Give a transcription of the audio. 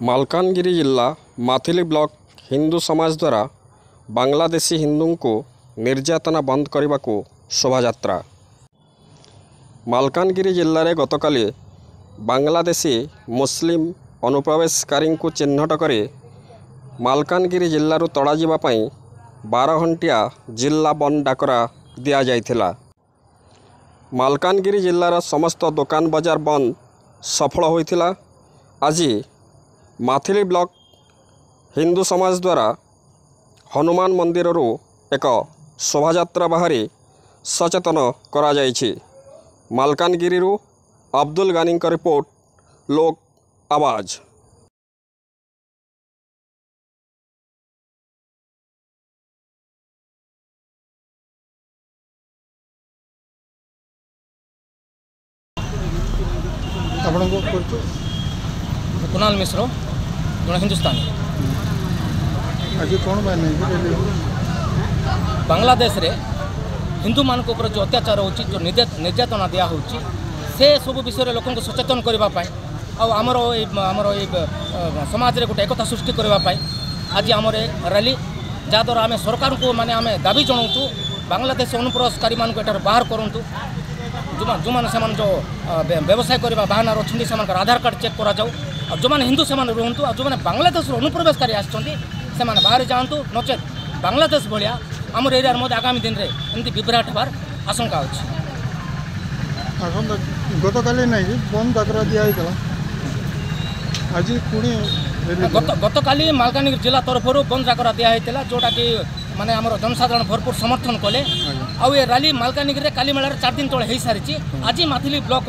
ମାଲକାନଗିରି ଜିଲ୍ଲା ମାଥିଲି ବ୍ଲକ ହିନ୍ଦୁ ସମାଜ ଦ୍ୱାରା ବାଂଲାଦେଶୀ ହିନ୍ଦୁଙ୍କୁ ନିର୍ଯାତନା ବନ୍ଦ କରିବାକୁ ଶୋଭାଯାତ୍ରା। ମାଲକାନଗିରି ଜିଲ୍ଲାରେ ଗତକାଲି ବାଂଲାଦେଶୀ ମୁସଲିମ ଅନୁପ୍ରବେଶକାରୀଙ୍କୁ ଚିହ୍ନଟ କରି ମାଲକାନଗିରି ଜିଲ୍ଲାରୁ ତଡ଼ାଯିବା ପାଇଁ 12 ଘଣ୍ଟିଆ ଜିଲ୍ଲା ବନ୍ଦ ଡାକରା ଦିଆଯାଇଥିଲା। ମାଲକାନଗିରି ଜିଲ୍ଲାର ସମସ୍ତ ଦୋକାନ ବଜାର ବନ୍ଦ ସଫଳ ହୋଇଥିଲା। ଆଜି ମାଥିଲି ବ୍ଲକ ହିନ୍ଦୁ ସମାଜ ଦ୍ୱାରା ହନୁମାନ ମନ୍ଦିରରୁ ଏକ ଶୋଭାଯାତ୍ରା ବାହାରି ସଚେତନ କରାଯାଇଛି। ମାଲକାନଗିରିରୁ ଅବଦୁଲ ଗାନୀଙ୍କ ରିପୋର୍ଟ, ଲୋକ ଆୱାଜ। कुणाल मिश्र जड़े हिंदुस्तानी। आज कौन बांग्लादेश रे हिंदू मान ऊपर जो अत्याचार हो निर्यातना दिया होची से सब विषय लोक सचेतन करने आमर समाज रे गोटे एकता सृष्टि करने आज आमर रैली जहाँद्वारा आम सरकार को माने आम दाबी जनाऊँ बांग्लादेश अनुप्रवेशकारी मान बाहर करूँ जो मैंने जो व्यवसाय करने बाहन अच्छे से आधार कार्ड चेक करा जाऊ और जो मैंने हिंदू से रुहतु और जो मैंने बांग्लादेश अनुप्रवेशकारी आसने बाहर जातु नचेत बांग्लादेश भाया आम एरिया मध्य आगामी दिन में एमती विभ्राट हबार आशंका अच्छी। गत काली नहीं बंद डाकरा दिया आज पुणी गत काली मालकानगिरी जिला तरफ बंद डाकरा दिया जोटा कि माने आमर जनसाधारण भरपूर समर्थन कले। आ रैली मालकानगिरी काली मेलार 4 दिन तले हो सारी। आज माथिली ब्लॉक